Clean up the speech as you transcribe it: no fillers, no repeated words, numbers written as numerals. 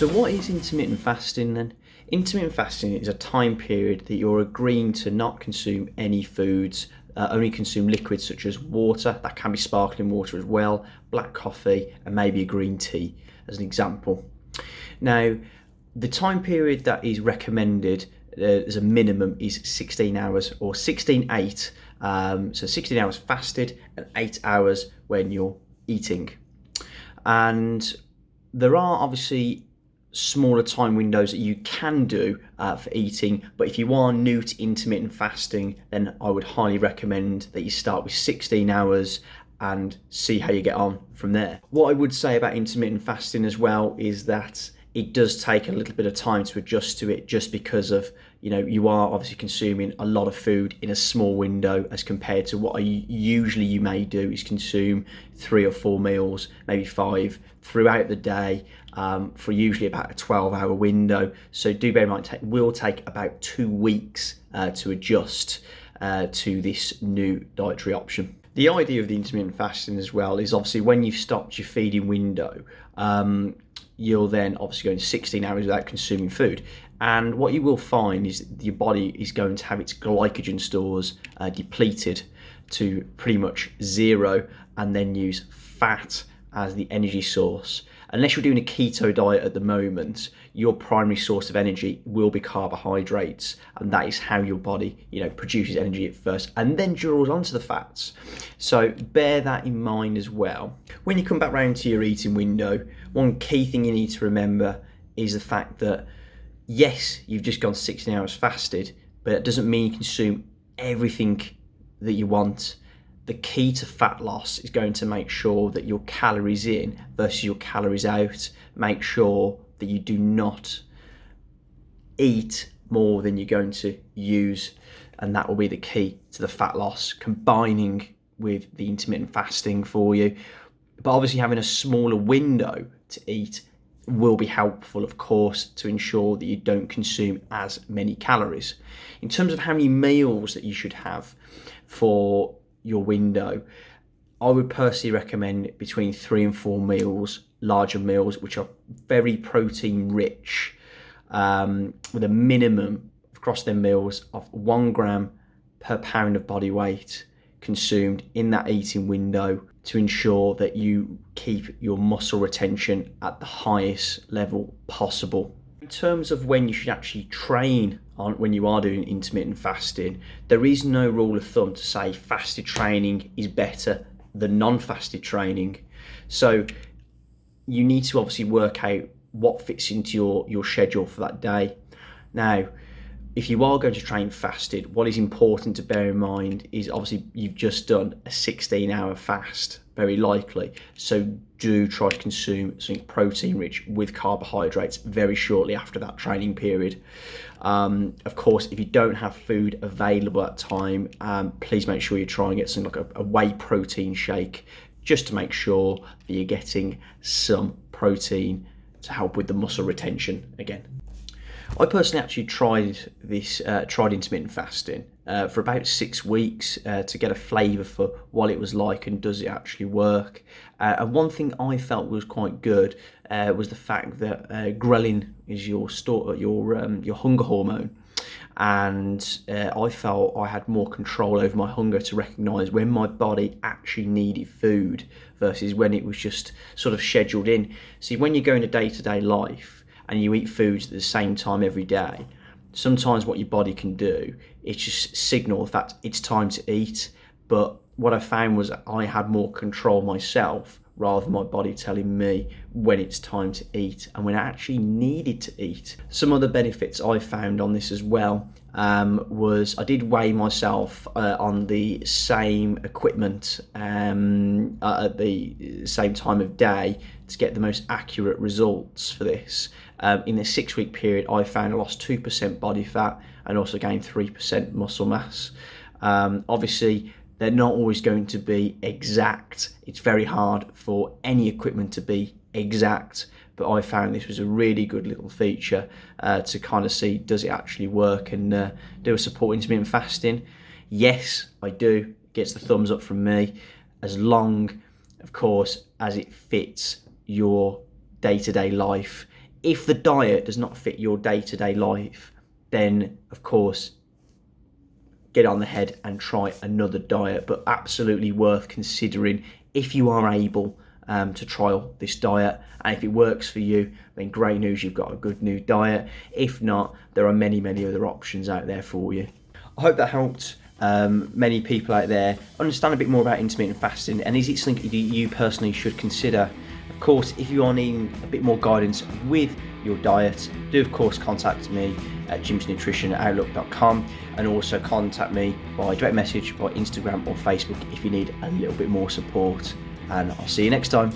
So what is intermittent fasting then? Intermittent fasting is a time period that you're agreeing to not consume any foods, only consume liquids such as water, that can be sparkling water as well, black coffee, and maybe a green tea as an example. Now, the time period that is recommended as a minimum is 16 hours or 16-8. So 16 hours fasted and 8 hours when you're eating. And there are obviously smaller time windows that you can do for eating, but if you are new to intermittent fasting, then I would highly recommend that you start with 16 hours and see how you get on from there. What I would say about intermittent fasting as well is that it does take a little bit of time to adjust to it, just because of, you are obviously consuming a lot of food in a small window as compared to what usually you may do is consume 3 or 4 meals, maybe 5 throughout the day, for usually about a 12-hour window. So do bear in mind, it will take about 2 weeks to adjust to this new dietary option. The idea of the intermittent fasting as well is obviously when you've stopped your feeding window, you'll then obviously go into 16 hours without consuming food. And what you will find is your body is going to have its glycogen stores depleted to pretty much zero, and then use fat as the energy source. Unless you're doing a keto diet at the moment, your primary source of energy will be carbohydrates, and that is how your body, produces energy at first and then draws onto the fats. So bear that in mind as well. When you come back round to your eating window, one key thing you need to remember is the fact that yes, you've just gone 16 hours fasted, but it doesn't mean you consume everything that you want. The key to fat loss is going to make sure that your calories in versus your calories out. Make sure that you do not eat more than you're going to use, and that will be the key to the fat loss, combining with the intermittent fasting for you. But obviously having a smaller window to eat will be helpful, of course, to ensure that you don't consume as many calories. In terms of how many meals that you should have for your window, I would personally recommend between 3 and 4 meals, larger meals, which are very protein rich, with a minimum across their meals of 1 gram per pound of body weight consumed in that eating window, to ensure that you keep your muscle retention at the highest level possible. In terms of when you should actually train on when you are doing intermittent fasting, there is no rule of thumb to say fasted training is better than non-fasted training. So you need to obviously work out what fits into your schedule for that day. Now, if you are going to train fasted, what is important to bear in mind is obviously you've just done a 16-hour fast, very likely. So do try to consume something protein rich with carbohydrates very shortly after that training period. Of course, if you don't have food available at time, please make sure you try and get something like a whey protein shake, just to make sure that you're getting some protein to help with the muscle retention again. I personally actually tried intermittent fasting for about 6 weeks to get a flavour for what it was like and does it actually work. And one thing I felt was quite good was the fact that ghrelin is your hunger hormone, and I felt I had more control over my hunger to recognise when my body actually needed food versus when it was just sort of scheduled in. See, when you go into day-to-day life and you eat foods at the same time every day, sometimes what your body can do is just signal the fact it's time to eat. But what I found was I had more control myself rather than my body telling me when it's time to eat and when I actually needed to eat. Some other benefits I found on this as well was I did weigh myself on the same equipment at the same time of day to get the most accurate results for this. In a 6-week period, I found I lost 2% body fat and also gained 3% muscle mass. Obviously, they're not always going to be exact. It's very hard for any equipment to be exact, but I found this was a really good little feature to kind of see, does it actually work, and do I support intermittent fasting? Yes, I do. It gets the thumbs up from me, as long, of course, as it fits your day-to-day life. If the diet does not fit your day-to-day life, then of course get on the head and try another diet, but absolutely worth considering if you are able to trial this diet. And if it works for you, then great news, you've got a good new diet. If not, there are many other options out there for you. I hope that helped many people out there understand a bit more about intermittent fasting, and is it something that you personally should consider. Of course, if you are needing a bit more guidance with your diet, do of course contact me at jymsnutrition@outlook.com, and also contact me by direct message by Instagram or Facebook if you need a little bit more support. And I'll see you next time.